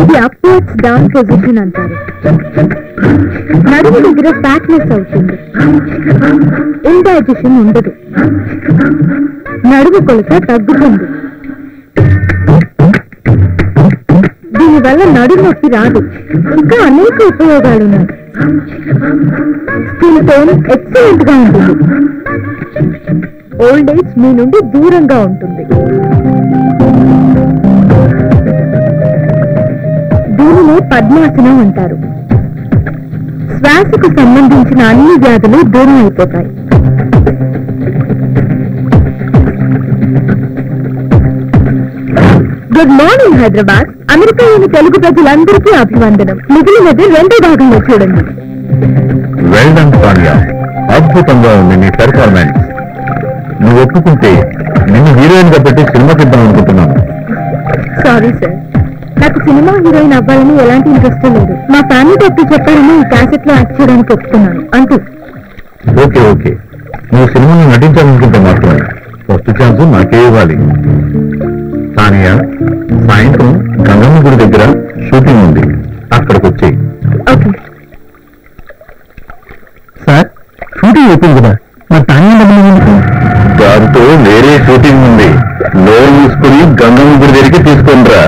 ఇది upwards down position అంటారు. నడుము దగ్గర ఫ్యాట్నెస్ అవుతుంది, ఇండైజెషన్ ఉండదు, నడుము కొలత తగ్గుతుంది. దీనివల్ల నడుము నొప్పి రాదు. ఇంకా అనేక ఉపయోగాలున్నాయి. స్కిన్ టోన్ ఎక్సలెంట్ గా ఉంటుంది. ఓల్డ్ ఏజ్ మీ నుండి దూరంగా ఉంటుంది. దీనినే పద్మాసనం అంటారు. శ్వాసకు సంబంధించిన అన్ని వ్యాధులు దూరం అయిపోతాయి. Good morning Hyderabad. అమెరికాలోని తెలుగు ప్రజలందరికీ అభివందనం. మిగిలినది రెండో భాగంలో చూడండి. వెల్ డన్ సానియా, అద్భుతంగా ఉంది నీ పెర్ఫార్మెన్స్. నువ్వు ఒప్పుకుంటే నిన్ను హీరోయిన్ గా పెట్టి సినిమాకి ఇద్దాం అనుకుంటున్నాను. సారీ సార్, నాకు సినిమా హీరోయిన్ అవ్వాలని ఎలాంటి ఇంట్రెస్ట్ లేదు. మా ఫ్యామిలీ డాక్టర్ చెప్పారని ఈ క్యాసెట్ లో యాక్ట్ చేయడానికి ఒప్పుకున్నాను అంతే. ఓకే ఓకే, నువ్వు సినిమాని నటించాలనుకుంటే మాత్రమే ఫస్ట్ ఛాన్స్ నాకే ఇవ్వాలి. సానియా, సాయంత్రం గంగమ్మ గుడి దగ్గర షూటింగ్ ఉంది, అక్కడికి వచ్చేయి. ఓకే సార్, షూటింగ్ అయిపోయింది కదా, మరి తానే దాంతో వేరే షూటింగ్ ఉంది. లోన్ తీసుకుని గంగమ్మ గుడి దగ్గరికి తీసుకుని రా.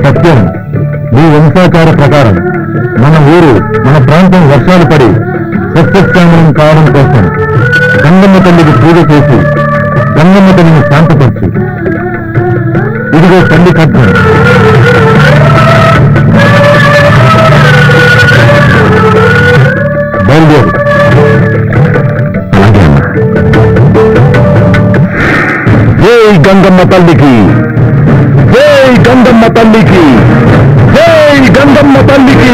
సత్యం, మీ వంశాచార ప్రకారం మన ఊరు, మన ప్రాంతం వర్షాలు పడి సస్యశ్యామలం కావడం కోసం గంగమ్మ తల్లికి పూజ చేసి గంగమ్మ తల్లిని శాంతపరిచి ఇదిగో తల్లి కట్నం. బయలుదేరు. అలాగే అమ్మా. జై గంగమ్మ తల్లికి, జై గంగమ్మ తల్లికి, జై గంగమ్మ తల్లికి.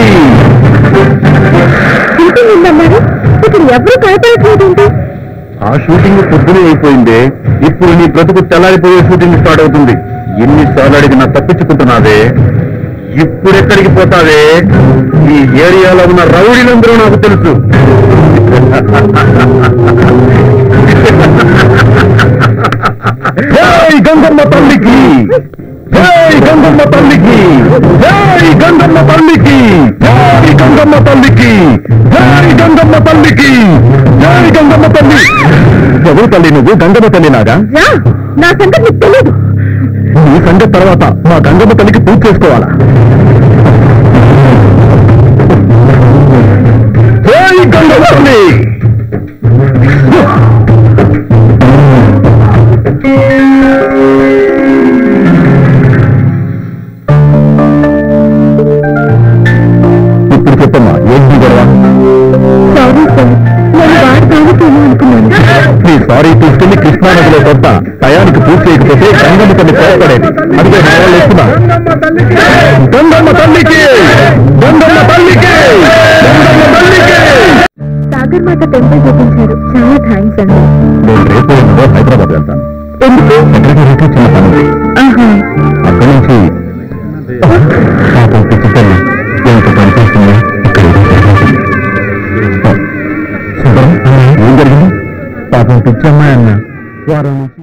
షూటింగ్ ఉందన్నారు, ఇక్కడ ఎవరు కనపడట్లేదండి. ఆ షూటింగ్ పొద్దునే అయిపోయిందే. ఇప్పుడు నీ బ్రతుకు తెల్లారిపోయే షూటింగ్ స్టార్ట్ అవుతుంది. ఎన్నిసార్లు అడిగినా తప్పించుకుంటున్నావే. ఇప్పుడెక్కడికి పోతావే? ఈ ఏరియాలో ఉన్న రౌడీలందరూ నాకు తెలుసు. జై గంగమ్మ తల్లికి, జై గంగమ్మ తల్లికి, జై గంగమ్మ తల్లికి, జై గంగమ్మ తల్లికి, జై గంగమ్మ తల్లికి, జై గంగమ్మ తల్లి. చదువు తల్లి, నువ్వు గంగమ్మ తల్లి లాగా. నా సంగతి నీకు తెలియదు. నీ సంగతి తర్వాత మా గంగమ్మ తల్లికి పూజ చేసుకోవాలా? జై గంగమ్మ తల్లి. ఇప్పుడు చెప్పమ్మా, ఏంటి గొడవ? సారీ సార్, నేను వాడు తాగుతాను అనుకున్నాను. నీ సారీ తీసుకెళ్లి కృష్ణానదిలో కొత్త టయానికి పూర్తి చేయకపోతే గంగమ్మ తల్లి కోపడేది. అదిగే నా వాళ్ళు వస్తున్నా. గంగమ్మ తల్లికి, గంగమ్మ తల్లికి, గంగమ్మ తల్లికి. సాగర్ మాత టెంపుల్ చూపించారు, చాలా థ్యాంక్స్ అండి. నేను రేపు హైదరాబాద్ వెళ్తాను. ఎందుకు? సెక్రటరీకి చిన్న పని ఉంది. ఆహా, అక్కడి నుంచి పాపం పిచ్చి తల్లి ఎంత పనిచేస్తుంది. ఇక్కడ సుబ్బరం, ఏం జరిగింది? పాపం పిచ్చి అమ్మాయి అన్న వారం నుంచి